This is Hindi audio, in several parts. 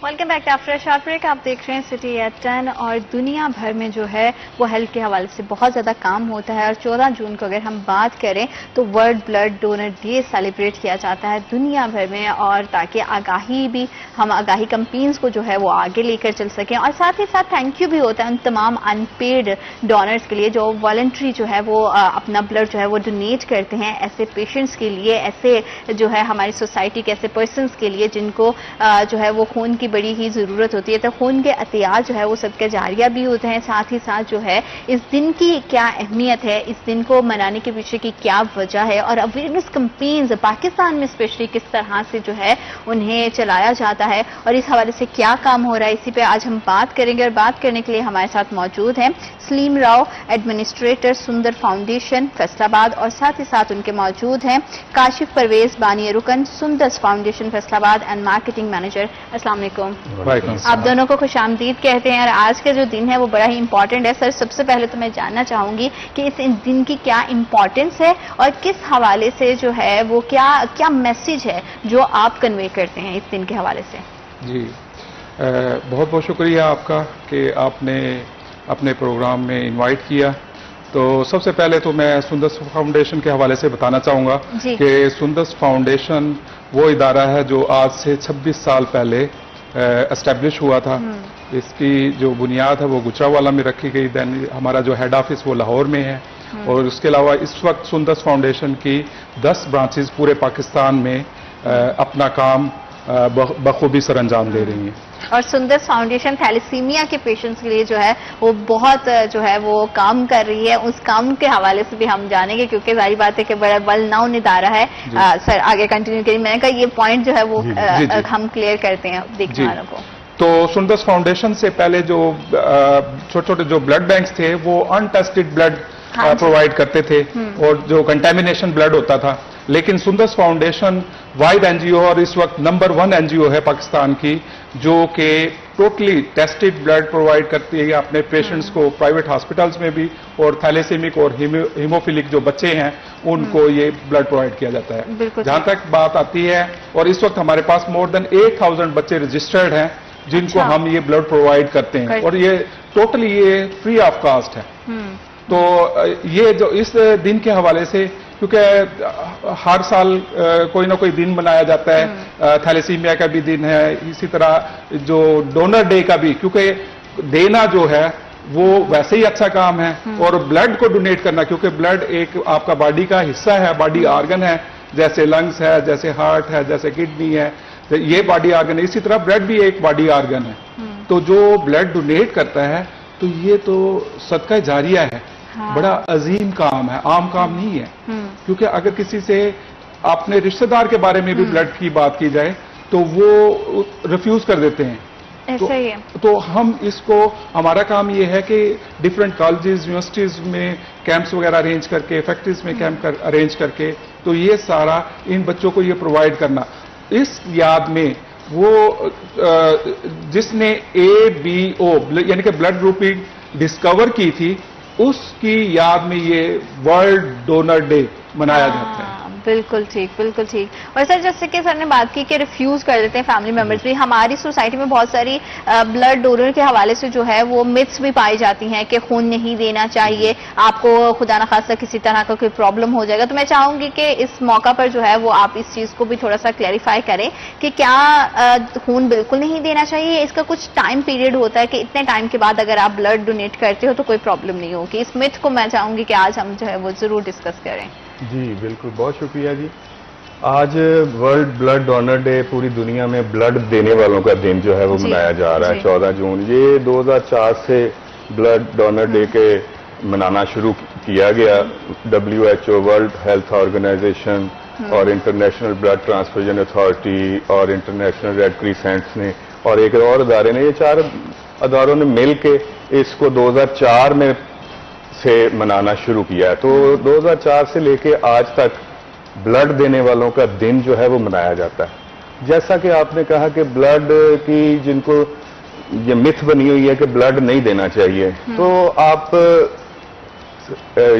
Welcome back after short break. आप देख रहे हैं सिटी एट 10 और दुनिया भर में जो है वो हेल्थ के हवाले से बहुत ज़्यादा काम होता है और 14 जून को अगर हम बात करें तो world blood donor day celebrate किया जाता है दुनिया भर में, और ताकि आगाही कैंपेन्स को जो है वो आगे लेकर चल सकें। और साथ ही साथ थैंक यू भी होता है उन तमाम अनपेड डोनर्स के लिए जो वॉलंटरी जो है वो अपना ब्लड जो है वो डोनेट करते हैं ऐसे पेशेंट्स के लिए, ऐसे जो है हमारी सोसाइटी के ऐसे पर्सनस के लिए जिनको जो है वो खून की बड़ी ही जरूरत होती है। तो खून के अतियात जो है वो सदका जारिया भी होते हैं। साथ ही साथ जो है इस दिन की क्या अहमियत है, इस दिन को मनाने के पीछे की क्या वजह है और अवेयरनेस कैंपेन्स पाकिस्तान में स्पेशली किस तरह से जो है उन्हें चलाया जाता है और इस हवाले से क्या काम हो रहा है, इसी पे आज हम बात करेंगे। और बात करने के लिए हमारे साथ मौजूद हैं सलीम राव, एडमिनिस्ट्रेटर सुंदर फाउंडेशन फैसलाबाद, और साथ ही साथ उनके मौजूद हैं काशिफ परवेज, बानी रुकन सुंदर foundation Faisalabad and marketing manager. अस्सलाम वालेकुम। आप दोनों को खुशामदीद कहते हैं। और आज का जो दिन है वो बड़ा ही इंपॉर्टेंट है। सर, सबसे पहले तो मैं जानना चाहूंगी कि इस दिन की क्या इंपॉर्टेंस है और किस हवाले से जो है वो क्या मैसेज है जो आप कन्वे करते हैं इस दिन के हवाले से। जी, बहुत बहुत शुक्रिया आपका कि आपने अपने प्रोग्राम में इनवाइट किया। तो सबसे पहले तो मैं सुंदर फाउंडेशन के हवाले से बताना चाहूंगा कि सुंदर फाउंडेशन वो इदारा है जो आज से 26 साल पहले एस्टेब्लिश हुआ था। इसकी जो बुनियाद है वो गुजरावाला में रखी गई। देन हमारा जो हेड ऑफिस वो लाहौर में है और उसके अलावा इस वक्त सुंदर फाउंडेशन की 10 ब्रांचेस पूरे पाकिस्तान में अपना काम बखूबी सर अंजाम दे रही हैं। और सुंदर फाउंडेशन थैलेसीमिया के पेशेंट्स के लिए जो है वो बहुत जो है वो काम कर रही है। उस काम के हवाले से भी हम जानेंगे क्योंकि जाहिर बात है कि बड़ा वेल नाउन इदारा है। सर आगे कंटिन्यू करिए। मैंने कहा ये पॉइंट जो है वो हम क्लियर करते हैं देखने वालों को। तो सुंदर फाउंडेशन से पहले जो छोटे छोटे जो ब्लड बैंक्स थे वो अनटेस्टेड ब्लड प्रोवाइड करते थे और जो कंटेमिनेशन ब्लड होता था। लेकिन सुंदर फाउंडेशन वाइड एनजीओ और इस वक्त नंबर 1 एनजीओ है पाकिस्तान की जो कि टोटली टेस्टेड ब्लड प्रोवाइड करती है अपने पेशेंट्स को प्राइवेट हॉस्पिटल्स में भी, और थैलेसीमिक और हीमोफिलिक जो बच्चे हैं उनको ये ब्लड प्रोवाइड किया जाता है। जहां तक बात आती है, और इस वक्त हमारे पास मोर देन 8000 बच्चे रजिस्टर्ड हैं जिनको हम ये ब्लड प्रोवाइड करते हैं और ये टोटली ये फ्री ऑफ कास्ट है। तो ये जो इस दिन के हवाले से, क्योंकि हर साल कोई ना कोई दिन मनाया जाता है, थैलेसीमिया का भी दिन है, इसी तरह जो डोनर डे का भी, क्योंकि देना जो है वो वैसे ही अच्छा काम है और ब्लड को डोनेट करना, क्योंकि ब्लड एक आपका बॉडी का हिस्सा है, बॉडी ऑर्गन है, जैसे लंग्स है, जैसे हार्ट है, जैसे किडनी है, तो ये बॉडी ऑर्गन है। इसी तरह ब्लड भी एक बॉडी ऑर्गन है। तो जो ब्लड डोनेट करता है तो ये तो सदका जारिया है। बड़ा अजीम काम है, आम काम नहीं है। क्योंकि अगर किसी से अपने रिश्तेदार के बारे में भी ब्लड की बात की जाए तो वो रिफ्यूज कर देते हैं। ऐसा ही है। तो हम इसको, हमारा काम ये है कि डिफरेंट कॉलेजेस यूनिवर्सिटीज में कैंप्स वगैरह अरेंज करके, फैक्ट्रीज में कैंप अरेंज करके, तो ये सारा इन बच्चों को ये प्रोवाइड करना। इस याद में वो जिसने ABO यानी कि ब्लड ग्रुपिंग डिस्कवर की थी उसकी याद में ये वर्ल्ड डोनर डे मनाया जाता है। बिल्कुल ठीक, बिल्कुल ठीक। और सर जैसे कि सर ने बात की कि रिफ्यूज कर देते हैं फैमिली मेंबर्स भी, हमारी सोसाइटी में बहुत सारी ब्लड डोनर के हवाले से जो है वो मिथ्स भी पाई जाती हैं कि खून नहीं देना चाहिए, आपको खुदा न खास्ता किसी तरह का कोई प्रॉब्लम हो जाएगा। तो मैं चाहूंगी कि इस मौका पर जो है वो आप इस चीज को भी थोड़ा सा क्लैरिफाई करें कि क्या खून बिल्कुल नहीं देना चाहिए, इसका कुछ टाइम पीरियड होता है कि इतने टाइम के बाद अगर आप ब्लड डोनेट करते हो तो कोई प्रॉब्लम नहीं होगी। इस मिथ को मैं चाहूंगी कि आज हम जो है वो जरूर डिस्कस करें। जी बिल्कुल, बहुत शुक्रिया जी। आज वर्ल्ड ब्लड डोनर डे पूरी दुनिया में ब्लड देने वालों का दिन जो है वो मनाया जा रहा है 14 जून। ये 2004 से ब्लड डोनर डे के मनाना शुरू किया गया। WHO, वर्ल्ड हेल्थ ऑर्गेनाइजेशन और इंटरनेशनल ब्लड ट्रांसफ्यूजन अथॉरिटी और इंटरनेशनल रेड क्रिसेंट्स ने और एक और अदारे ने, ये 4 अदारों ने मिल के इसको 2004 में से मनाना शुरू किया है। तो 2004 से लेके आज तक ब्लड देने वालों का दिन जो है वो मनाया जाता है। जैसा कि आपने कहा कि ब्लड की जिनको ये मिथ बनी हुई है कि ब्लड नहीं देना चाहिए, तो आप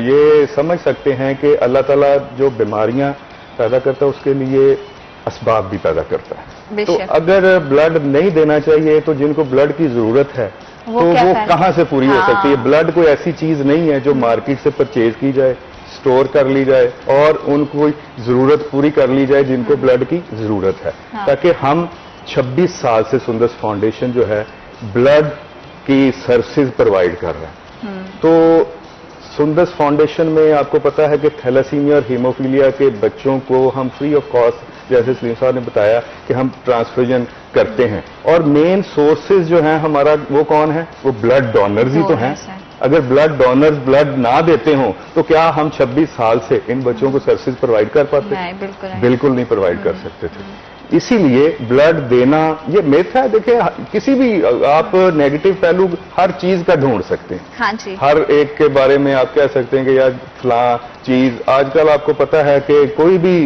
ये समझ सकते हैं कि अल्लाह ताला जो बीमारियां पैदा करता है उसके लिए असबाब भी पैदा करता है। तो अगर ब्लड नहीं देना चाहिए तो जिनको ब्लड की जरूरत है तो वो कहाँ से पूरी हो सकती है? ब्लड कोई ऐसी चीज नहीं है जो मार्केट से परचेज की जाए, स्टोर कर ली जाए और उनको जरूरत पूरी कर ली जाए जिनको ब्लड की जरूरत है। ताकि हम 26 साल से सुंदर्स फाउंडेशन जो है ब्लड की सर्विसेज प्रोवाइड कर रहे हैं। तो सुंदर्स फाउंडेशन में आपको पता है कि थैलेसीमिया और हीमोफीलिया के बच्चों को हम फ्री ऑफ कॉस्ट, जैसे सलीम साहब ने बताया कि हम ट्रांसफ्यूजन करते हैं और मेन सोर्सेज जो हैं हमारा वो कौन है? वो ब्लड डोनर्स ही तो हैं। अगर ब्लड डोनर्स ब्लड ना देते हों तो क्या हम 26 साल से इन बच्चों को सर्विसेज प्रोवाइड कर पाते? बिल्कुल नहीं प्रोवाइड कर सकते थे। इसीलिए ब्लड देना ये मिथ है। देखिए किसी भी आप नेगेटिव पहलू हर चीज का ढूंढ सकते हैं। हाँ जी। हर एक के बारे में आप कह सकते हैं कि यार फलां चीज, आजकल आपको पता है कि कोई भी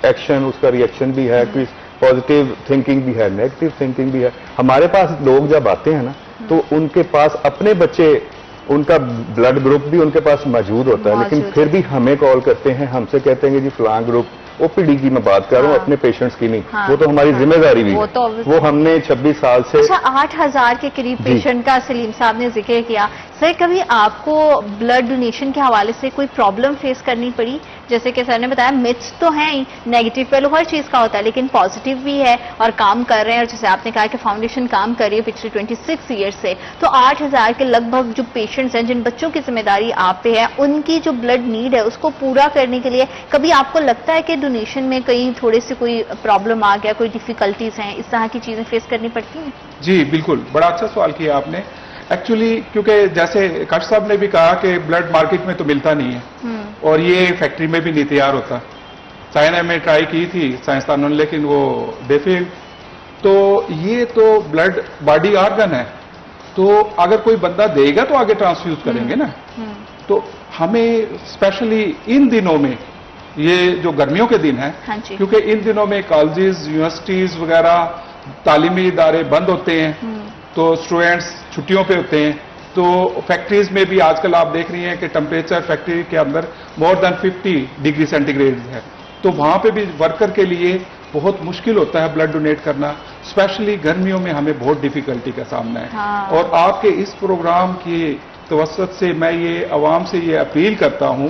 एक्शन उसका रिएक्शन भी है, कोई पॉजिटिव थिंकिंग भी है, नेगेटिव थिंकिंग भी है। हमारे पास लोग जब आते हैं ना तो उनके पास अपने बच्चे, उनका ब्लड ग्रुप भी उनके पास मौजूद होता है, लेकिन फिर भी हमें कॉल करते हैं, हमसे कहते हैं कि जी फलां ग्रुप, ओपीडी की मैं बात कर रहा हूँ, अपने पेशेंट्स की नहीं। वो तो हमारी जिम्मेदारी भी है, वो हमने 26 साल से। अच्छा, 8000 के करीब पेशेंट का सलीम साहब ने जिक्र किया। सर, कभी आपको ब्लड डोनेशन के हवाले से कोई प्रॉब्लम फेस करनी पड़ी? जैसे कि सर ने बताया मिथ्स तो हैं ही, नेगेटिव पहलू हर चीज का होता है, लेकिन पॉजिटिव भी है और काम कर रहे हैं। और जैसे आपने कहा कि फाउंडेशन काम कर रही है पिछले 26 ईयर से, तो 8000 के लगभग जो पेशेंट्स हैं जिन बच्चों की जिम्मेदारी आप पे है, उनकी जो ब्लड नीड है उसको पूरा करने के लिए कभी आपको लगता है कि डोनेशन में कहीं थोड़े से कोई प्रॉब्लम आ गया, कोई डिफिकल्टीज हैं, इस तरह की चीजें फेस करनी पड़ती हैं? जी बिल्कुल, बड़ा अच्छा सवाल किया आपने। एक्चुअली क्योंकि जैसे कट साहब ने भी कहा कि ब्लड मार्केट में तो मिलता नहीं है और ये फैक्ट्री में भी नहीं तैयार होता। चाइना में ट्राई की थी साइंसदानों ने, लेकिन वो दे फेल्ड। तो ये तो ब्लड बॉडी ऑर्गन है, तो अगर कोई बंदा देगा तो आगे ट्रांसफ्यूज करेंगे ना। तो हमें स्पेशली इन दिनों में, ये जो गर्मियों के दिन है, क्योंकि इन दिनों में कॉलेजेस, यूनिवर्सिटीज वगैरह, तालीमी इदारे बंद होते हैं, तो स्टूडेंट्स छुट्टियों पे होते हैं। तो फैक्ट्रीज में भी आजकल आप देख रही हैं कि टेम्परेचर फैक्ट्री के अंदर मोर देन 50 डिग्री सेंटीग्रेड है। तो वहां पे भी वर्कर के लिए बहुत मुश्किल होता है ब्लड डोनेट करना। स्पेशली गर्मियों में हमें बहुत डिफिकल्टी का सामना है। और आपके इस प्रोग्राम की तवस्सुत से मैं ये अवाम से ये अपील करता हूं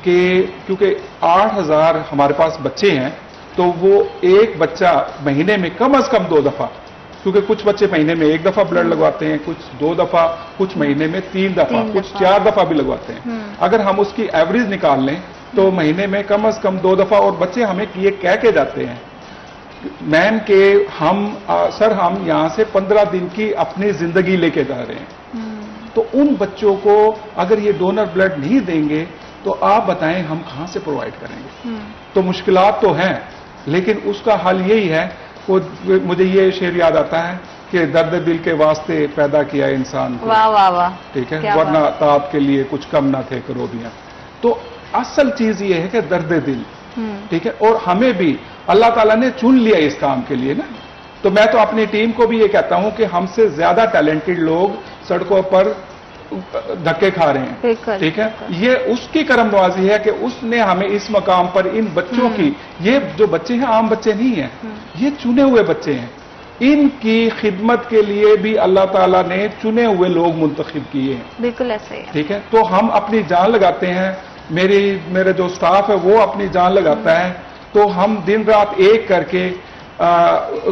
कि क्योंकि 8000 हमारे पास बच्चे हैं, तो वो एक बच्चा महीने में कम से कम 2 दफा, क्योंकि कुछ बच्चे महीने में 1 दफा ब्लड लगवाते हैं, कुछ 2 दफा, कुछ महीने में 3 दफा, कुछ 4 दफा भी लगवाते हैं। अगर हम उसकी एवरेज निकाल लें तो महीने में कम से कम 2 दफा। और बच्चे हमें ये कह के जाते हैं मैम के सर हम यहां से 15 दिन की अपनी जिंदगी लेके जा रहे हैं। तो उन बच्चों को अगर ये डोनर ब्लड नहीं देंगे तो आप बताएं हम कहां से प्रोवाइड करेंगे? तो मुश्किलात तो हैं, लेकिन उसका हल यही है। मुझे ये शेर याद आता है कि दर्द दिल के वास्ते पैदा किया इंसान को। वाह वाह वाह, ठीक है, वरना ताप के लिए कुछ कम ना थे करोबियां। तो असल चीज ये है कि दर्द दिल, ठीक है। और हमें भी अल्लाह ताला ने चुन लिया इस काम के लिए ना। तो मैं तो अपनी टीम को भी ये कहता हूं कि हमसे ज्यादा टैलेंटेड लोग सड़कों पर धक्के खा रहे हैं, ठीक है। ये उसकी करमनवाजी है कि उसने हमें इस मकाम पर इन बच्चों की, ये जो बच्चे हैं आम बच्चे नहीं हैं, ये चुने हुए बच्चे हैं। इनकी खिदमत के लिए भी अल्लाह ताला ने चुने हुए लोग मुंतखब किए हैं। बिल्कुल ऐसे ही, ठीक है। तो हम अपनी जान लगाते हैं, मेरे जो स्टाफ है वो अपनी जान लगाता है। तो हम दिन रात एक करके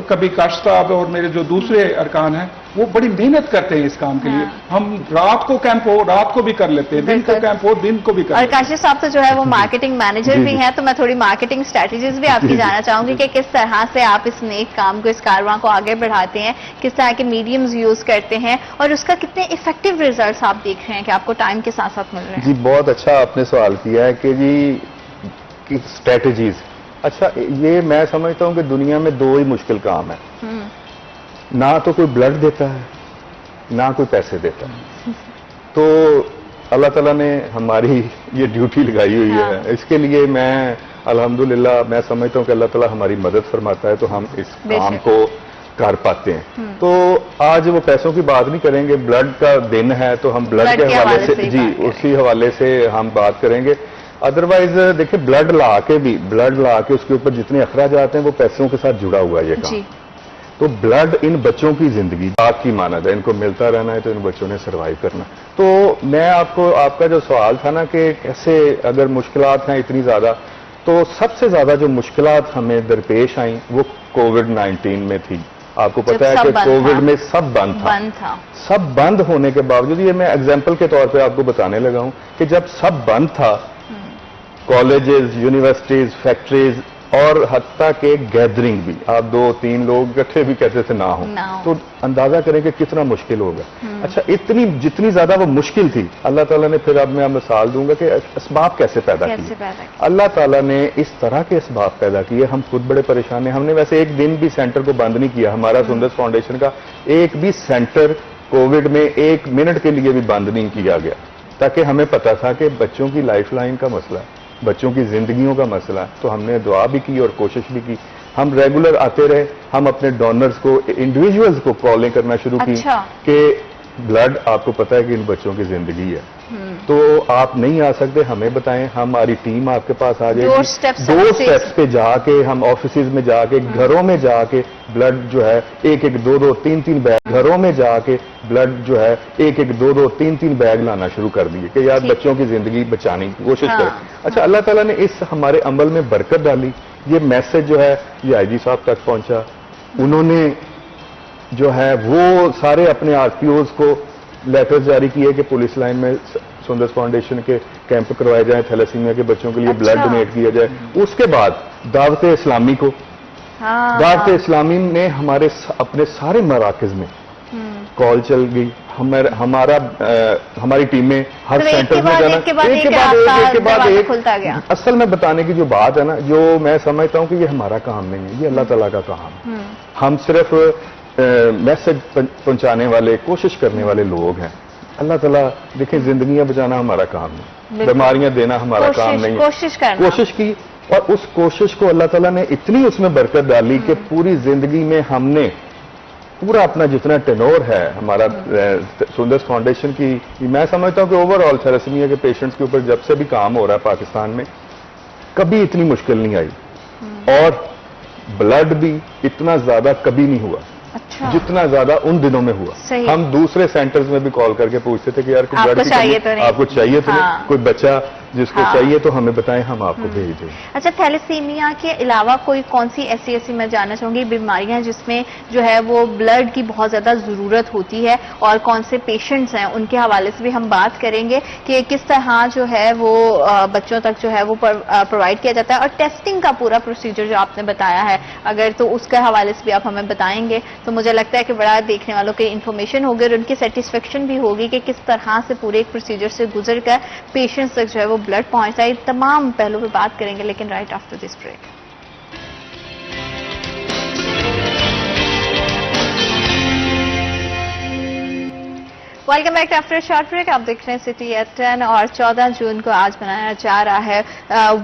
कभी काश साहब और मेरे जो दूसरे अरकान हैं वो बड़ी मेहनत करते हैं इस काम के लिए। हम रात को कैंप हो रात को भी कर लेते हैं, दिन को कैंप हो दिन को भी कर लेते हैं। और काशिफ साहब तो जो है वो मार्केटिंग मैनेजर भी हैं, तो मैं थोड़ी मार्केटिंग स्ट्रेटेजीज भी आपकी जानना चाहूंगी कि किस तरह से आप इस नेक काम को, इस कारवां को आगे बढ़ाते हैं, किस तरह के मीडियम्स यूज करते हैं और उसका कितने इफेक्टिव रिजल्ट आप देख रहे हैं कि आपको टाइम के साथ साथ मिल रहे हैं? जी बहुत अच्छा आपने सवाल किया है कि जी स्ट्रेटेजीज। अच्छा, ये मैं समझता हूं कि दुनिया में 2 ही मुश्किल काम है, ना तो कोई ब्लड देता है ना कोई पैसे देता है। तो अल्लाह ताला ने हमारी ये ड्यूटी लगाई हुई है। इसके लिए मैं अल्हम्दुलिल्लाह मैं समझता हूं कि अल्लाह ताला हमारी मदद फरमाता है तो हम इस काम को कर पाते हैं। तो आज वो पैसों की बात नहीं करेंगे, ब्लड का दिन है तो हम ब्लड के हवाले से, जी उसी हवाले से हम बात करेंगे। अदरवाइज देखिए ब्लड ला के उसके ऊपर जितने अखराजात हैं वो पैसों के साथ जुड़ा हुआ है ये काम। तो ब्लड इन बच्चों की जिंदगी आपकी मानद है, इनको मिलता रहना है तो इन बच्चों ने सरवाइव करना। तो मैं आपका जो सवाल था ना कि कैसे अगर मुश्किलात हैं इतनी ज्यादा, तो सबसे ज्यादा जो मुश्किलात हमें दरपेश आई वो कोविड-19 में थी। आपको पता है कि कोविड में सब बंद था। सब बंद होने के बावजूद, ये मैं एग्जाम्पल के तौर पे आपको बताने लगा हूं कि जब सब बंद था, कॉलेजेस, यूनिवर्सिटीज, फैक्ट्रीज और हत्ता के गैदरिंग भी, आप 2-3 लोग इकट्ठे भी कहते थे ना हो, तो अंदाजा करें कि कितना मुश्किल होगा। अच्छा, जितनी ज्यादा वो मुश्किल थी, अल्लाह ताला ने फिर, अब मैं मिसाल दूंगा कि असबाब कैसे पैदा किए। अल्लाह ताला ने इस तरह के असबाब पैदा किए, हम खुद बड़े परेशान हैं। हमने वैसे एक दिन भी सेंटर को बंद नहीं किया, हमारा सुंदर्स फाउंडेशन का एक भी सेंटर कोविड में 1 मिनट के लिए भी बंद नहीं किया गया, ताकि हमें पता था कि बच्चों की लाइफ लाइन का मसला है, बच्चों की जिंदगियों का मसला। तो हमने दुआ भी की और कोशिश भी की। हम रेगुलर आते रहे, हम अपने डोनर्स को, इंडिविजुअल्स को कॉलें करना शुरू की कि ब्लड, आपको पता है कि इन बच्चों की जिंदगी है, तो आप नहीं आ सकते, हमें बताएं, हमारी टीम आपके पास आ जाएगी। 2 स्टेप्स पे जाके, हम ऑफिसेज में जाके, घरों में जाके ब्लड जो है 1-1, 2-2, 3-3 बैग, घरों में जाके ब्लड जो है 1-1, 2-2, 3-3 बैग लाना शुरू कर दिए कि यार बच्चों की जिंदगी बचाने की कोशिश करें। अच्छा, अल्लाह ताला ने इस हमारे अमल में बरकत डाली। ये मैसेज जो है ये आईजी साहब तक पहुंचा, उन्होंने जो है वो सारे अपने आरपीओज को लेटर्स जारी किए कि पुलिस लाइन में सुंदर्स फाउंडेशन के कैंप करवाए जाएं, थैलेसीमिया के बच्चों के लिए ब्लड डोनेट किया जाए। उसके बाद दावत इस्लामी को, दावत इस्लामी ने अपने सारे मराकज में कॉल चल गई, हमारी टीमें हर सेंटर में जाना, एक के बाद एक खुलता गया। असल में बताने की जो बात है ना, जो मैं समझता हूं कि ये हमारा काम नहीं है, ये अल्लाह ताला का काम है। हम सिर्फ मैसेज पहुंचाने वाले, कोशिश करने वाले लोग हैं। अल्लाह ताला, देखिए, जिंदगियां बचाना हमारा काम है, बीमारियां देना हमारा काम नहीं है। कोशिश की, और उस कोशिश को अल्लाह ताला ने इतनी उसमें बरकत डाली कि पूरी जिंदगी में हमने पूरा अपना जितना टेनोर है हमारा सुंदर्स फाउंडेशन की, मैं समझता हूं कि ओवरऑल थैलेसीमिया के पेशेंट्स के ऊपर जब से भी काम हो रहा है पाकिस्तान में, कभी इतनी मुश्किल नहीं आई, और ब्लड भी इतना ज्यादा कभी नहीं हुआ। अच्छा। जितना ज्यादा उन दिनों में हुआ। हम दूसरे सेंटर्स में भी कॉल करके पूछते थे कि यार कोई ब्लड चाहिए तो नहीं, आपको चाहिए तो नहीं, कोई बच्चा जिसको चाहिए तो हमें बताएं, हम आपको भेज दें। अच्छा, थैलेसीमिया के अलावा कोई कौन सी ऐसी मैं जानना चाहूंगी बीमारियां जिसमें जो है वो ब्लड की बहुत ज्यादा जरूरत होती है, और कौन से पेशेंट्स हैं, उनके हवाले से भी हम बात करेंगे कि किस तरह जो है वो बच्चों तक जो है वो प्रोवाइड किया जाता है, और टेस्टिंग का पूरा प्रोसीजर जो आपने बताया है, अगर तो उसके हवाले से भी आप हमें बताएंगे तो मुझे लगता है कि बड़ा देखने वालों की इन्फॉर्मेशन होगी और उनकी सेटिस्फेक्शन भी होगी कि किस तरह से पूरे एक प्रोसीजर से गुजर कर पेशेंट्स तक जो है वो ब्लड पहुंचता है। तमाम पहलू पे बात करेंगे, लेकिन right after this break. Welcome back after short break. आप देख रहे हैं सिटी एट 10, और 14 जून को आज मनाया जा रहा है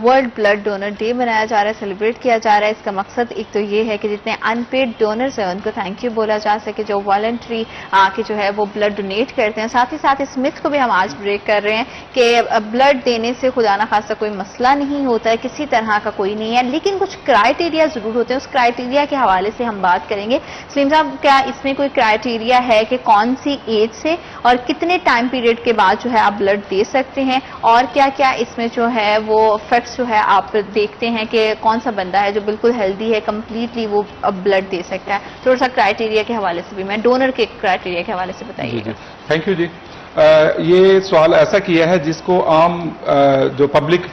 वर्ल्ड ब्लड डोनर डे मनाया जा रहा है, सेलिब्रेट किया जा रहा है। इसका मकसद एक तो ये है कि जितने अनपेड डोनर्स हैं उनको थैंक यू बोला जा सके, जो वॉलंटरी आके जो है वो ब्लड डोनेट करते हैं। साथ ही साथ इस मिथ को भी हम आज ब्रेक कर रहे हैं कि ब्लड देने से खुदा ना खासा कोई मसला नहीं होता है, किसी तरह का कोई नहीं है, लेकिन कुछ क्राइटेरिया जरूर होते हैं। उस क्राइटेरिया के हवाले से हम बात करेंगे। सलीम साहब, क्या इसमें कोई क्राइटेरिया है कि कौन सी एज से और कितने टाइम पीरियड के बाद जो है आप ब्लड दे सकते हैं, और क्या क्या इसमें जो है वो फैक्ट्स जो है आप देखते हैं कि कौन सा बंदा है जो बिल्कुल हेल्दी है, कंप्लीटली वो ब्लड दे सकता है? थोड़ा सा क्राइटेरिया के हवाले से भी, मैं डोनर के क्राइटेरिया के हवाले से बताइए। थैंक यू जी। ये सवाल ऐसा किया है जिसको आम जो पब्लिक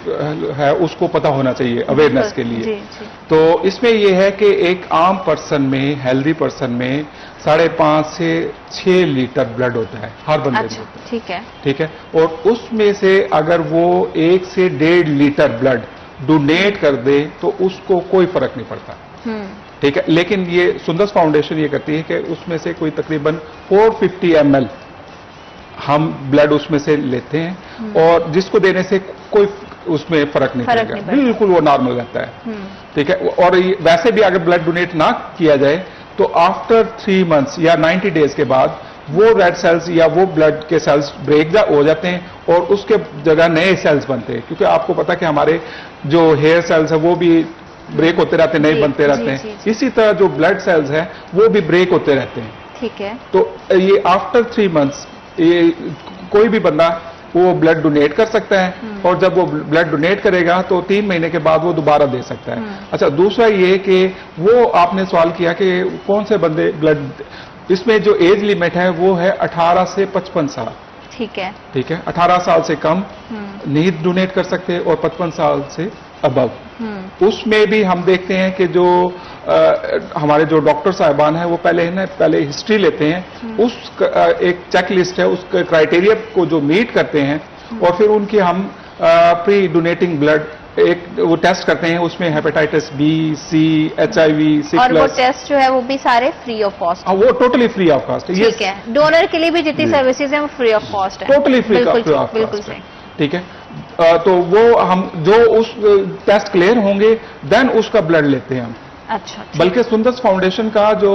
है उसको पता होना चाहिए, अवेयरनेस के लिए। तो इसमें यह है कि एक आम पर्सन में, हेल्दी पर्सन में 5.5 से 6 लीटर ब्लड होता है हर बंदे में। अच्छा, ठीक है। और उसमें से अगर वो 1 से 1.5 लीटर ब्लड डोनेट कर दे तो उसको कोई फर्क नहीं पड़ता। ठीक है। लेकिन ये सुंदर्स फाउंडेशन ये करती है कि उसमें से कोई तकरीबन 450 ml हम ब्लड उसमें से लेते हैं, और जिसको देने से कोई उसमें फर्क नहीं पड़ेगा, बिल्कुल वो नॉर्मल रहता है। ठीक है। और वैसे भी अगर ब्लड डोनेट ना किया जाए तो आफ्टर 3 मंथ्स या 90 डेज के बाद वो रेड सेल्स या वो ब्लड के सेल्स ब्रेक हो जाते हैं और उसके जगह नए सेल्स बनते हैं, क्योंकि आपको पता कि हमारे जो हेयर सेल्स है वो भी ब्रेक होते रहते हैं, नए बनते रहते हैं। इसी तरह जो ब्लड सेल्स हैं वो भी ब्रेक होते रहते हैं। ठीक है। तो ये आफ्टर 3 मंथ्स ये कोई भी बंदा वो ब्लड डोनेट कर सकता है, और जब वो ब्लड डोनेट करेगा तो 3 महीने के बाद वो दोबारा दे सकता है। अच्छा, दूसरा ये कि वो आपने सवाल किया कि कौन से बंदे ब्लड, इसमें जो एज लिमिट है वो है 18 से 55 साल। ठीक है। ठीक है, 18 साल से कम नहीं डोनेट कर सकते और 55 साल से अबव। उसमें भी हम देखते हैं कि जो हमारे जो डॉक्टर साहिबान हैं वो पहले हिस्ट्री लेते हैं, उस एक चेकलिस्ट है, उस क्राइटेरिया को जो मीट करते हैं, और फिर उनकी हम प्री डोनेटिंग ब्लड एक वो टेस्ट करते हैं, उसमें हेपेटाइटिस बी, सी, HIV, C+। और वो टेस्ट जो है वो भी सारे फ्री ऑफ कॉस्ट। वो टोटली फ्री ऑफ कॉस्ट है। ठीक है, डोनर के लिए भी जितनी सर्विसेज है वो फ्री ऑफ कॉस्ट है। टोटली फ्री ऑफ कॉस्ट है। ठीक है, तो वो हम जो उस टेस्ट क्लियर होंगे देन उसका ब्लड लेते हैं हम। अच्छा। बल्कि सुंदर्स फाउंडेशन का जो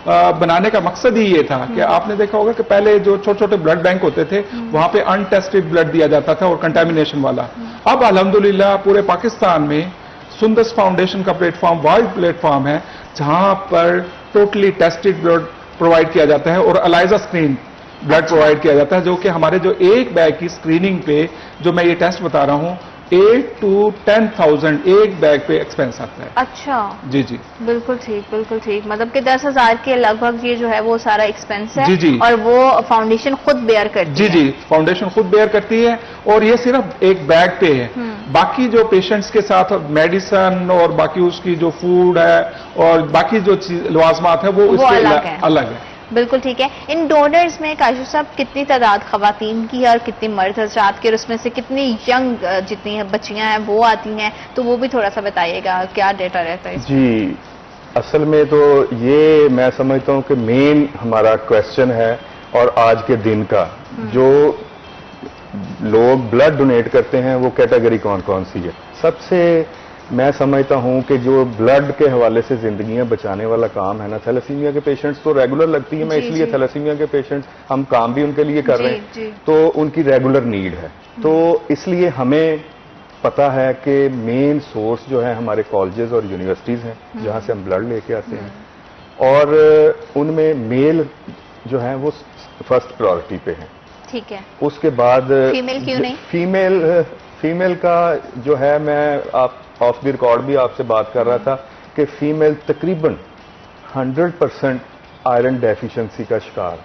बनाने का मकसद ही ये था कि आपने देखा होगा कि पहले जो छोटे छोटे ब्लड बैंक होते थे वहां पे अनटेस्टेड ब्लड दिया जाता था और कंटामिनेशन वाला। अब अल्हम्दुलिल्लाह पूरे पाकिस्तान में सुंदर्स फाउंडेशन का प्लेटफॉर्म वाइड प्लेटफॉर्म है, जहां पर टोटली टेस्टेड ब्लड प्रोवाइड किया जाता है और एलाइजा स्क्रीन ब्लड प्रोवाइड किया जाता है, जो कि हमारे जो एक बैग की स्क्रीनिंग पे जो मैं ये टेस्ट बता रहा हूँ 8 to 10,000 एक बैग पे एक्सपेंस आता है। अच्छा। जी जी, बिल्कुल ठीक, बिल्कुल ठीक। मतलब कि 10,000 के लगभग ये जो है वो सारा एक्सपेंस है। जी जी। और वो फाउंडेशन खुद बेयर करती जी है। जी, फाउंडेशन खुद बेयर करती है, और ये सिर्फ एक बैग पे है। बाकी जो पेशेंट्स के साथ मेडिसिन और बाकी उसकी जो फूड है और बाकी जो लवाजमात है वो इसके अलग है। बिल्कुल ठीक है। इन डोनर्स में काशिफ साहब कितनी तादाद खवातीन की है और कितनी मर्द हजरात की, और उसमें से कितनी यंग जितनी बच्चियां हैं वो आती हैं, तो वो भी थोड़ा सा बताइएगा, क्या डेटा रहता है इसमें? जी, असल में तो ये मैं समझता हूँ कि मेन हमारा क्वेश्चन है, और आज के दिन का जो लोग ब्लड डोनेट करते हैं वो कैटेगरी कौन कौन सी है। सबसे मैं समझता हूं कि जो ब्लड के हवाले से जिंदगियां बचाने वाला काम है ना, थैलेसीमिया के पेशेंट्स तो रेगुलर लगती है, मैं इसलिए थैलेसीमिया के पेशेंट्स हम काम भी उनके लिए कर रहे हैं, तो उनकी रेगुलर नीड है। तो इसलिए हमें पता है कि मेन सोर्स जो है हमारे कॉलेजेस और यूनिवर्सिटीज हैं जहां से हम ब्लड लेके आते हैं, और उनमें मेल जो है वो फर्स्ट प्रायोरिटी पे है। ठीक है। उसके बाद फीमेल क्यों नहीं? फीमेल का जो है, मैं आप ऑफ द रिकॉर्ड भी आपसे बात कर रहा था कि फीमेल तकरीबन 100% आयरन डेफिशिएंसी का शिकार।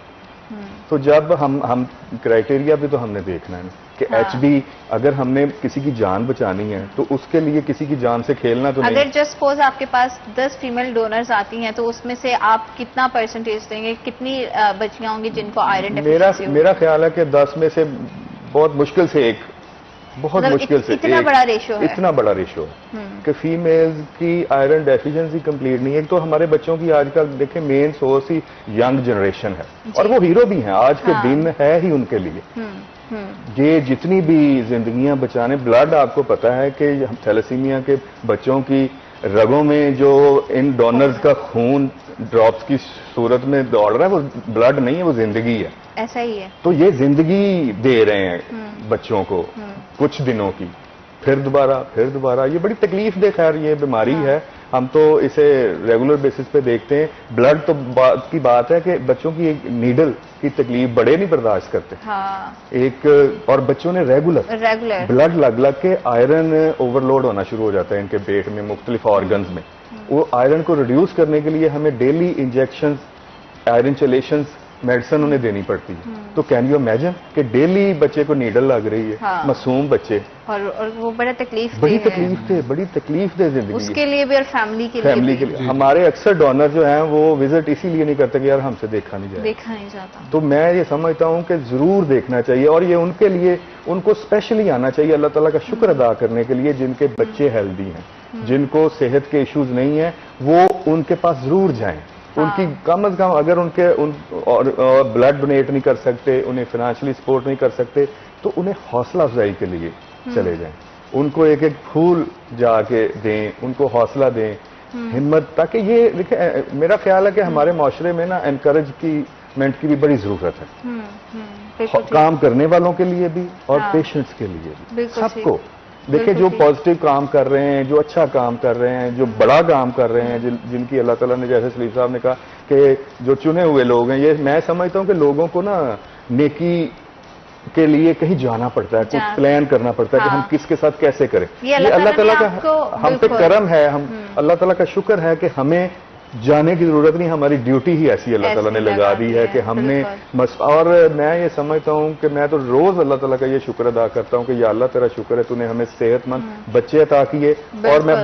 तो जब हम क्राइटेरिया भी तो हमने देखना है कि HB अगर हमने किसी की जान बचानी है तो उसके लिए किसी की जान से खेलना तो नहीं। अगर जस्ट सपोज आपके पास 10 फीमेल डोनर्स आती हैं तो उसमें से आप कितना परसेंटेज देंगे, कितनी बच्चियां होंगी जिनको आयरन डेफिशिएंसी? मेरा ख्याल है कि 10 में से बहुत मुश्किल से एक, बहुत मुश्किल से इतना बड़ा रेशो है। इतना बड़ा रेशो है कि फीमेल्स की आयरन डेफिशिएंसी कंप्लीट नहीं है। तो हमारे बच्चों की आजकल देखें मेन सोर्स ही यंग जनरेशन है, और वो हीरो भी हैं, आज के दिन है ही उनके लिए। ये जितनी भी जिंदगियां बचाने, ब्लड आपको पता है कि थैलेसीमिया के बच्चों की रगों में जो इन डोनर्स का खून ड्रॉप्स की सूरत में दौड़ रहा है वो ब्लड नहीं है, वो जिंदगी है। ऐसा ही है। तो ये जिंदगी दे रहे हैं बच्चों को कुछ दिनों की, फिर दोबारा। ये बड़ी तकलीफ दे, खैर ये बीमारी है, हम तो इसे रेगुलर बेसिस पे देखते हैं। ब्लड तो की बात है कि बच्चों की एक नीडल की तकलीफ बड़े नहीं बर्दाश्त करते। एक और बच्चों ने रेगुलर ब्लड लग के आयरन ओवरलोड होना शुरू हो जाता है इनके पेट में, मुख्तलिफ ऑर्गन्स में। वो आयरन को रिड्यूस करने के लिए हमें डेली इंजेक्शन, आयरन चेलेशन मेडिसिन उन्हें देनी पड़ती है। तो कैन यू इमेजिन कि डेली बच्चे को नीडल लग रही है, मासूम बच्चे, और वो बड़ी तकलीफ दे जिंदगी उसके लिए भी और फैमिली के लिए। हमारे अक्सर डोनर जो हैं वो विजिट इसीलिए नहीं करते कि यार हमसे देखा नहीं जाता। तो मैं ये समझता हूँ कि जरूर देखना चाहिए, और ये उनके लिए उनको स्पेशली आना चाहिए अल्लाह ताला का शुक्र अदा करने के लिए जिनके बच्चे हेल्दी हैं, जिनको सेहत के इश्यूज नहीं है, वो उनके पास जरूर जाएं। उनकी कम अज कम अगर उनके और ब्लड डोनेट नहीं कर सकते, उन्हें फाइनेंशियली सपोर्ट नहीं कर सकते, तो उन्हें हौसला अफजाई के लिए चले जाएं। उनको एक एक फूल जाके दें, उनको हौसला दें, हिम्मत, ताकि ये देखिए मेरा ख्याल है कि हमारे माशरे में ना एनकरेज की डेवलपमेंट की भी बड़ी जरूरत है, बिल्कुल काम करने वालों के लिए भी और हाँ। पेशेंट्स के लिए भी, सबको। देखिए, बिल्कुल जो ठीक। पॉजिटिव काम कर रहे हैं, जो अच्छा काम कर रहे हैं, जो बड़ा काम कर रहे हैं, जिनकी अल्लाह ताला ने, जैसे सलीम साहब ने कहा कि जो चुने हुए लोग हैं, ये मैं समझता हूं कि लोगों को ना नेकी के लिए कहीं जाना पड़ता है, कुछ प्लान करना पड़ता है कि हम किसके साथ कैसे करें। ये अल्लाह ताला का हम पे करम है, हम अल्लाह ताला का शुक्र है कि हमें जाने की जरूरत नहीं, हमारी ड्यूटी ही ऐसी अल्लाह ताला ने लगा दी है कि हमने और मैं ये समझता हूं कि मैं तो रोज अल्लाह ताला का ये शुक्र अदा करता हूं कि या अल्लाह तेरा शुक्र है, तूने हमें सेहतमंद बच्चे अता किए। और मैं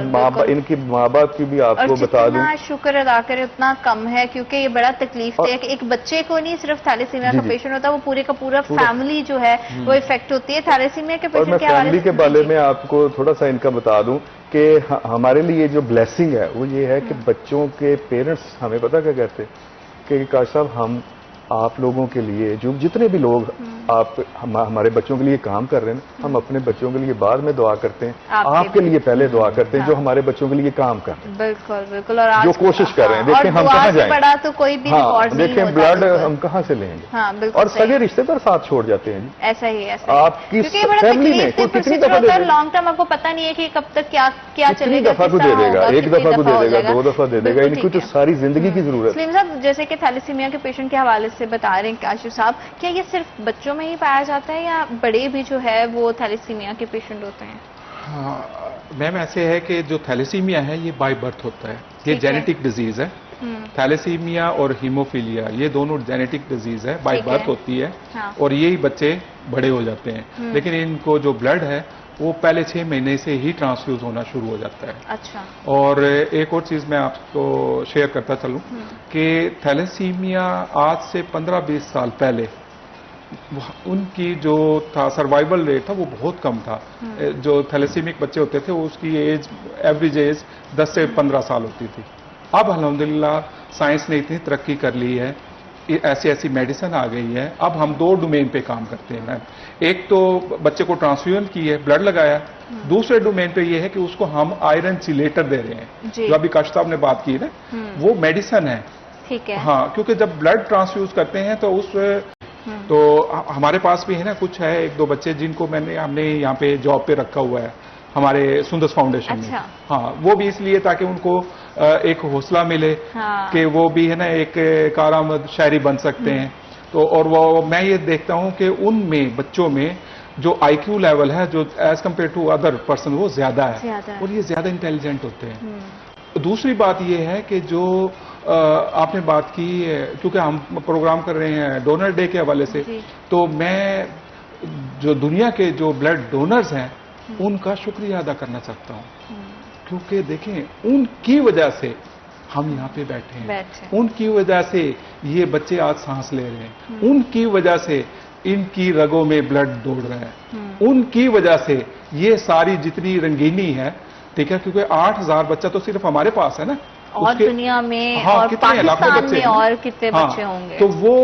इनकी माँ बाप की भी आपको बता दूं, शुक्र अदा करे उतना कम है, क्योंकि ये बड़ा तकलीफ है कि एक बच्चे को नहीं सिर्फ थैलेसीमिया का पेशेंट होता है, वो पूरे का पूरा फैमिली जो है वो इफेक्ट होती है थैलेसीमिया के पेशेंट। और मैं फैमिली के बारे में आपको थोड़ा सा इनका बता दूं कि हमारे लिए जो ब्लेसिंग है वो ये है कि बच्चों के पेरेंट्स हमें पता क्या कहते कि काश साहब, हम आप लोगों के लिए, जो जितने भी लोग आप हमारे बच्चों के लिए काम कर रहे हैं, हम अपने बच्चों के लिए बाद में दुआ करते हैं, आपके लिए पहले दुआ करते हैं, जो हमारे बच्चों के लिए काम कर रहे हैं। बिल्कुल बिल्कुल। और जो कोशिश कर रहे हैं, देखिए हम कहाँ जाएंगे, बड़ा तो कोई भी देखें ब्लड हम कहाँ से लेंगे, और सगे रिश्तेदार साथ छोड़ जाते हैं। ऐसा ही है आपकी फैमिली में कोई कितनी दफा लॉन्ग टर्म आपको पता नहीं है कि कब तक क्या चलेगा, दफा को दे देगा, एक दफा को दे देगा, 2 दफा दे देगा, इनकी तो सारी जिंदगी की जरूरत है। सलीम साहब, जैसे कि थैलेसीमिया के पेशेंट के हवाले से बता रहे हैं काशिफ साहब, क्या ये सिर्फ बच्चों में ही पाया जाता है या बड़े भी जो है वो थैलेसीमिया के पेशेंट होते हैं? हाँ, मैम ऐसे है कि जो थैलेसीमिया है ये बाय बर्थ होता है, ये जेनेटिक डिजीज है। थैलेसीमिया और हीमोफीलिया ये दोनों जेनेटिक डिजीज है, बाय बर्थ होती है। हाँ। और यही बच्चे बड़े हो जाते हैं, लेकिन इनको जो ब्लड है वो पहले 6 महीने से ही ट्रांसफ्यूज होना शुरू हो जाता है। अच्छा। और एक और चीज मैं आपको शेयर करता चलूं कि थैलेसीमिया आज से 15-20 साल पहले उनकी जो था सर्वाइवल रेट था वो बहुत कम था। जो थैलेसीमिक बच्चे होते थे उसकी एज, एवरेज एज 10 से 15 साल होती थी। अब अल्हम्दुलिल्लाह साइंस ने इतनी तरक्की कर ली है, ऐसी मेडिसिन आ गई है, अब हम 2 डोमेन पे काम करते हैं मैम। एक तो बच्चे को ट्रांसफ्यूजन की है, ब्लड लगाया, दूसरे डोमेन पे ये है कि उसको हम आयरन चिलेटर दे रहे हैं, जो अभी काशिफ साहब ने बात की ना, वो मेडिसिन है। ठीक है। हाँ, क्योंकि जब ब्लड ट्रांसफ्यूज करते हैं तो तो हमारे पास भी है ना, कुछ है 1-2 बच्चे जिनको हमने यहाँ पे जॉब पे रखा हुआ है हमारे सुंदस फाउंडेशन में। हाँ, वो भी इसलिए ताकि उनको एक हौसला मिले कि वो भी है ना एक कारआमद शायरी बन सकते हैं। तो और वो मैं ये देखता हूँ कि उनमें बच्चों में जो IQ लेवल है, जो as compare to other person, वो ज्यादा है और ये ज्यादा इंटेलिजेंट होते हैं। दूसरी बात ये है कि जो आपने बात की, क्योंकि हम प्रोग्राम कर रहे हैं डोनर डे के हवाले से, तो मैं जो दुनिया के जो ब्लड डोनर्स हैं उनका शुक्रिया अदा करना चाहता हूँ, क्योंकि देखें उनकी वजह से हम यहाँ पे बैठे हैं, उनकी वजह से ये बच्चे आज सांस ले रहे हैं, उनकी वजह से इनकी रगों में ब्लड दौड़ रहा है, उनकी वजह से ये सारी जितनी रंगीनी है, ठीक है, क्योंकि 8000 बच्चा तो सिर्फ हमारे पास है ना, और दुनिया में और पाकिस्तान में और कितने बच्चे होंगे, तो वो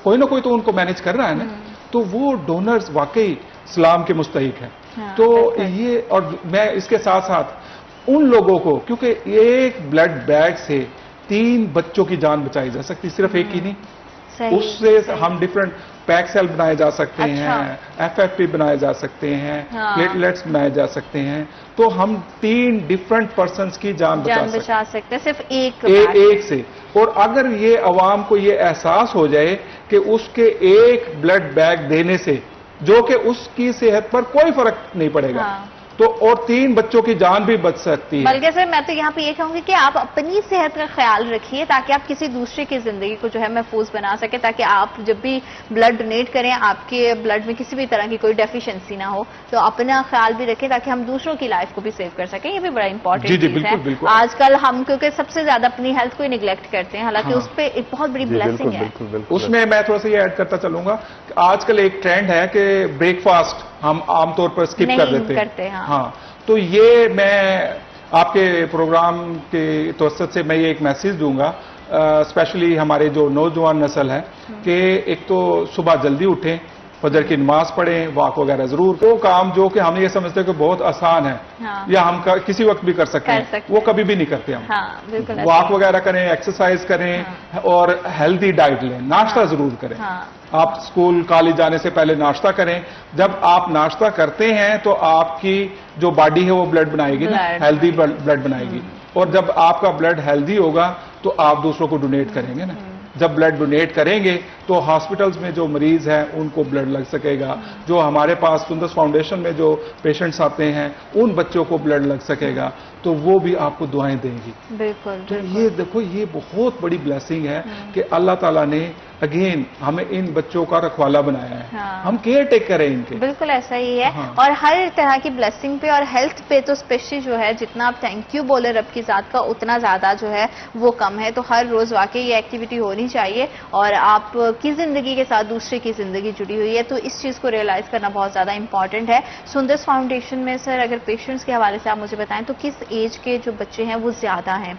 कोई ना कोई तो उनको मैनेज कर रहा है ना, तो वो डोनर्स वाकई सलाम के मुस्तहिक है। तो ये, और मैं इसके साथ साथ उन लोगों को, क्योंकि एक ब्लड बैग से 3 बच्चों की जान बचाई जा सकती, सिर्फ एक ही नहीं, उससे हम डिफरेंट पैक सेल बनाए जा सकते हैं, FFP बनाए जा सकते हैं, प्लेटलेट्स बनाए जा सकते हैं, तो हम 3 डिफरेंट पर्सन्स की जान बचा सकते हैं सिर्फ एक से। और अगर ये अवाम को ये एहसास हो जाए कि उसके एक ब्लड बैग देने से जो कि उसकी सेहत पर कोई फर्क नहीं पड़ेगा, तो और 3 बच्चों की जान भी बच सकती है। बल्कि सर मैं तो यहाँ पे ये कहूंगी कि आप अपनी सेहत का ख्याल रखिए ताकि आप किसी दूसरे की जिंदगी को जो है महफूज बना सके, ताकि आप जब भी ब्लड डोनेट करें आपके ब्लड में किसी भी तरह की कोई डेफिशिएंसी ना हो, तो अपना ख्याल भी रखें ताकि हम दूसरों की लाइफ को भी सेव कर सकें। ये भी बड़ा इंपॉर्टेंट चीज है। आजकल हम क्योंकि सबसे ज्यादा अपनी हेल्थ को ही निगलेक्ट करते हैं, हालांकि उस पर एक बहुत बड़ी ब्लेसिंग है। उसमें मैं थोड़ा सा ये ऐड करता चलूंगा, आजकल एक ट्रेंड है कि ब्रेकफास्ट हम आमतौर पर स्किप कर देते हैं। हाँ, तो ये मैं आपके प्रोग्राम के तवज्जुह से मैं ये एक मैसेज दूंगा, स्पेशली हमारे जो नौजवान नस्ल है, कि एक तो सुबह जल्दी उठें, फजर की नमाज पढ़ें, वॉक वगैरह जरूर। तो काम जो कि हम ये समझते हैं कि बहुत आसान है, या हम किसी वक्त भी कर सकते हैं, वो कभी भी नहीं करते हम। बिल्कुल वॉक वगैरह करें, एक्सरसाइज करें और हेल्दी डाइट लें, नाश्ता जरूर करें। आप स्कूल कॉलेज जाने से पहले नाश्ता करें। जब आप नाश्ता करते हैं तो आपकी जो बॉडी है वो ब्लड बनाएगी ना, हेल्दी ब्लड बनाएगी। और जब आपका ब्लड हेल्दी होगा तो आप दूसरों को डोनेट करेंगे ना। जब ब्लड डोनेट करेंगे तो हॉस्पिटल्स में जो मरीज हैं उनको ब्लड लग सकेगा। जो हमारे पास सुंदर फाउंडेशन में जो पेशेंट्स आते हैं उन बच्चों को ब्लड लग सकेगा, तो वो भी आपको दुआएं देंगी। बिल्कुल। तो ये देखो, ये बहुत बड़ी ब्लेसिंग है कि अल्लाह ताला ने अगेन हमें इन बच्चों का रखवाला बनाया है। हम केयर टेक करें इनके। बिल्कुल ऐसा ही है। और हर तरह की ब्लेसिंग पे और हेल्थ पे तो स्पेशली जो है, जितना आप थैंक यू बोले रब की जात का, उतना ज्यादा जो है वो कम है। तो हर रोज वाकई ये एक्टिविटी होनी चाहिए और आपकी जिंदगी के साथ दूसरे की जिंदगी जुड़ी हुई है, तो इस चीज को रियलाइज करना बहुत ज्यादा इंपॉर्टेंट है। सुंदर्स फाउंडेशन में सर अगर पेशेंट्स के हवाले से आप मुझे बताएं तो किस एज के जो बच्चे हैं वो ज्यादा हैं,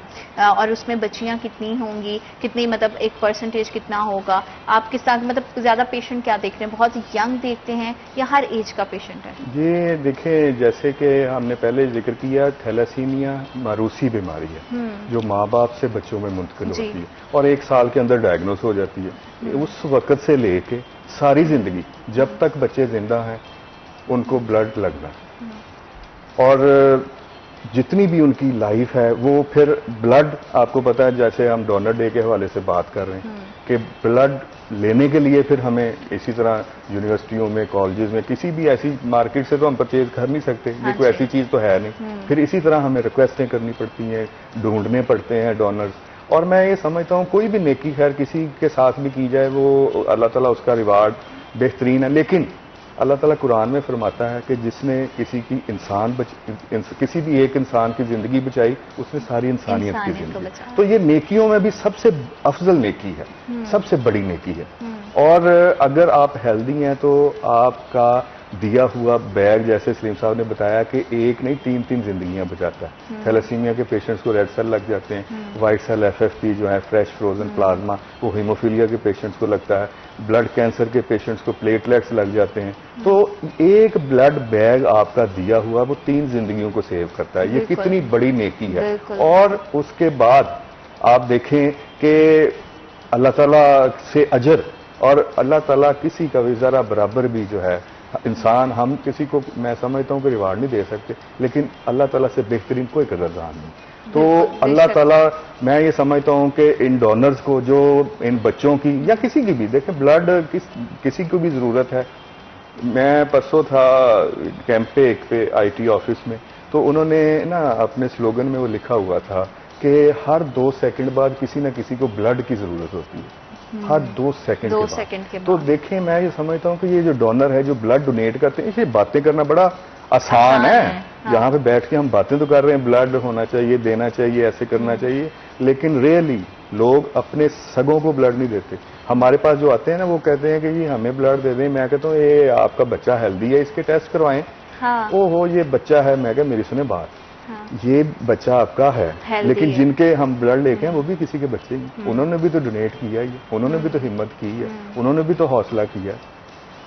और उसमें बच्चियां कितनी होंगी, कितनी मतलब एक परसेंटेज कितना होगा, आप किस तरह मतलब ज्यादा पेशेंट क्या देख रहे हैं, बहुत यंग देखते हैं या हर एज का पेशेंट है? ये देखें, जैसे कि हमने पहले जिक्र किया, थैलेसीमिया मारूसी बीमारी है जो माँ बाप से बच्चों में मुंतकिल होती है और 1 साल के अंदर डायग्नोस हो जाती है। उस वक्त से लेके सारी जिंदगी जब तक बच्चे जिंदा हैं उनको ब्लड लगना, और जितनी भी उनकी लाइफ है वो फिर ब्लड, आपको पता है जैसे हम डोनर डे के हवाले से बात कर रहे हैं कि ब्लड लेने के लिए फिर हमें इसी तरह यूनिवर्सिटियों में, कॉलेजेस में, किसी भी ऐसी मार्केट से तो हम परचेज कर नहीं सकते, ये कोई ऐसी चीज तो है नहीं। फिर इसी तरह हमें रिक्वेस्टें करनी पड़ती हैं, ढूंढने पड़ते हैं डोनर्स। और मैं ये समझता हूँ कोई भी नेकी खैर किसी के साथ भी की जाए वो अल्लाह ताला उसका रिवार्ड बेहतरीन है। लेकिन अल्लाह ताला कुरान में फरमाता है कि जिसने किसी की किसी भी एक इंसान की जिंदगी बचाई, उसने सारी इंसानियत की जिंदगी। तो ये नेकियों में भी सबसे अफजल नेकी है, सबसे बड़ी नेकी है। और अगर आप हेल्दी हैं तो आपका दिया हुआ बैग, जैसे सलीम साहब ने बताया कि एक नहीं 3-3 जिंदगियां बचाता है। थैलेसीमिया के पेशेंट्स को रेड सेल लग जाते हैं, व्हाइट सेल एफएफपी जो है फ्रेश फ्रोजन प्लाज्मा, वो हीमोफीलिया के पेशेंट्स को लगता है, ब्लड कैंसर के पेशेंट्स को प्लेटलेट्स लग जाते हैं। तो एक ब्लड बैग आपका दिया हुआ वो 3 जिंदगियों को सेव करता है। ये कितनी बड़ी नेकी है। और उसके बाद आप देखें कि अल्लाह ताला से अजर, और अल्लाह ताला किसी का भी जरा बराबर भी जो है इंसान, हम किसी को मैं समझता हूँ कि रिवार्ड नहीं दे सकते, लेकिन अल्लाह ताला से बेहतरीन कोई कदरदान नहीं। तो अल्लाह ताला, मैं ये समझता हूँ कि इन डोनर्स को, जो इन बच्चों की या किसी की भी, देखें ब्लड किसी को भी जरूरत है। मैं परसों था कैंप पे IT ऑफिस में, तो उन्होंने ना अपने स्लोगन में वो लिखा हुआ था कि हर 2 सेकंड बाद किसी न किसी को ब्लड की जरूरत होती है, हर 2 सेकंड के बाद। तो देखें, मैं ये समझता हूँ कि ये जो डोनर है, जो ब्लड डोनेट करते हैं, इसे बातें करना बड़ा आसान है। यहाँ पे बैठ के हम बातें तो कर रहे हैं, ब्लड होना चाहिए, देना चाहिए, ऐसे करना चाहिए, लेकिन रियली लोग अपने सगों को ब्लड नहीं देते। हमारे पास जो आते हैं ना, वो कहते हैं कि जी हमें ब्लड दे दें। मैं कहता हूँ ये आपका बच्चा हेल्दी है, इसके टेस्ट करवाएं। ओहो ये बच्चा है, मैं कहा मेरी सुने बात, ये बच्चा आपका है, लेकिन जिनके हम ब्लड लेके हैं वो भी किसी के बच्चे ही, उन्होंने भी तो डोनेट किया ही, उन्होंने भी तो हिम्मत की है, उन्होंने भी तो हौसला किया।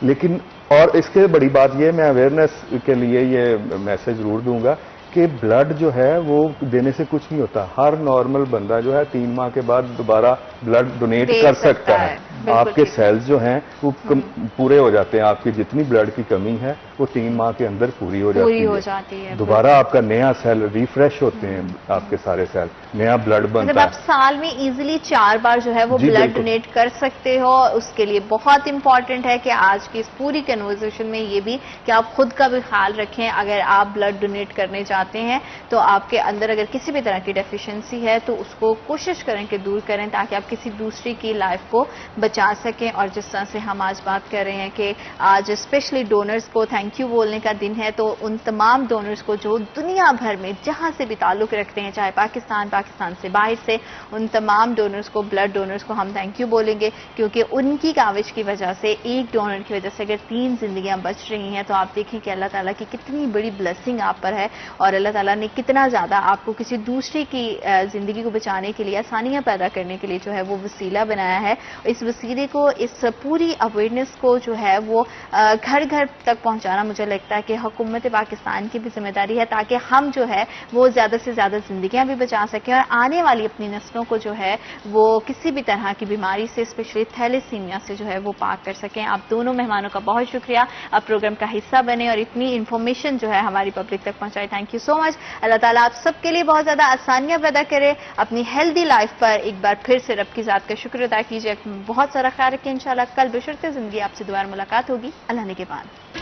लेकिन और इसके बड़ी बात ये, मैं अवेयरनेस के लिए ये मैसेज जरूर दूंगा कि ब्लड जो है वो देने से कुछ नहीं होता। हर नॉर्मल बंदा जो है 3 माह के बाद दोबारा ब्लड डोनेट कर सकता है। आपके सेल्स जो हैं वो पूरे हो जाते हैं, आपकी जितनी ब्लड की कमी है वो 3 माह के अंदर पूरी हो जाती है। दोबारा आपका नया सेल रिफ्रेश होते हैं, आपके सारे सेल, नया ब्लड बनता है। मतलब आप साल में इजीली 4 बार जो है वो ब्लड डोनेट कर सकते हो। उसके लिए बहुत इंपॉर्टेंट है कि आज की इस पूरी कन्वर्सेशन में ये भी कि आप खुद का भी ख्याल रखें। अगर आप ब्लड डोनेट करने चाहते हैं तो आपके अंदर अगर किसी भी तरह की डेफिशिएंसी है तो उसको कोशिश करें कि दूर करें, ताकि आप किसी दूसरी की लाइफ को बचा सकें। और जिस तरह से हम आज बात कर रहे हैं कि आज स्पेशली डोनर्स को थैंक यू बोलने का दिन है, तो उन तमाम डोनर्स को जो दुनिया भर में जहां से भी ताल्लुक रखते हैं, चाहे पाकिस्तान से बाहर से, उन तमाम डोनर्स को, ब्लड डोनर्स को हम थैंक यू बोलेंगे, क्योंकि उनकी काविश की वजह से, एक डोनर की वजह से अगर 3 जिंदगियां बच रही हैं तो आप देखें कि अल्लाह ताला की कितनी बड़ी ब्लेसिंग आप पर है और अल्लाह ताला ने कितना ज्यादा आपको किसी दूसरे की जिंदगी को बचाने के लिए, आसानियां पैदा करने के लिए जो है वो वसीला बनाया है। इस सीरी को इस पूरी अवेयरनेस को जो है वो घर घर तक पहुंचाना मुझे लगता है कि हुकूमत पाकिस्तान की भी जिम्मेदारी है, ताकि हम जो है वो ज्यादा से ज्यादा जिंदगियां भी बचा सकें और आने वाली अपनी नस्लों को जो है वो किसी भी तरह की बीमारी से, स्पेशली थैलेसीमिया से जो है वो पाक कर सकें। आप दोनों मेहमानों का बहुत शुक्रिया, आप प्रोग्राम का हिस्सा बने और इतनी इंफॉर्मेशन जो है हमारी पब्लिक तक पहुंचाई। Thank you so much. Allah ताला आप सबके लिए बहुत ज्यादा आसानियां पैदा करे। अपनी हेल्दी लाइफ पर एक बार फिर से रब की जात का शुक्र अदा कीजिए। बहुत सारा ख्याल रखिए। इंशाल्लाह कल बशर्ते जिंदगी आपसे दोबारा मुलाकात होगी। अल्लाह ने के बाद।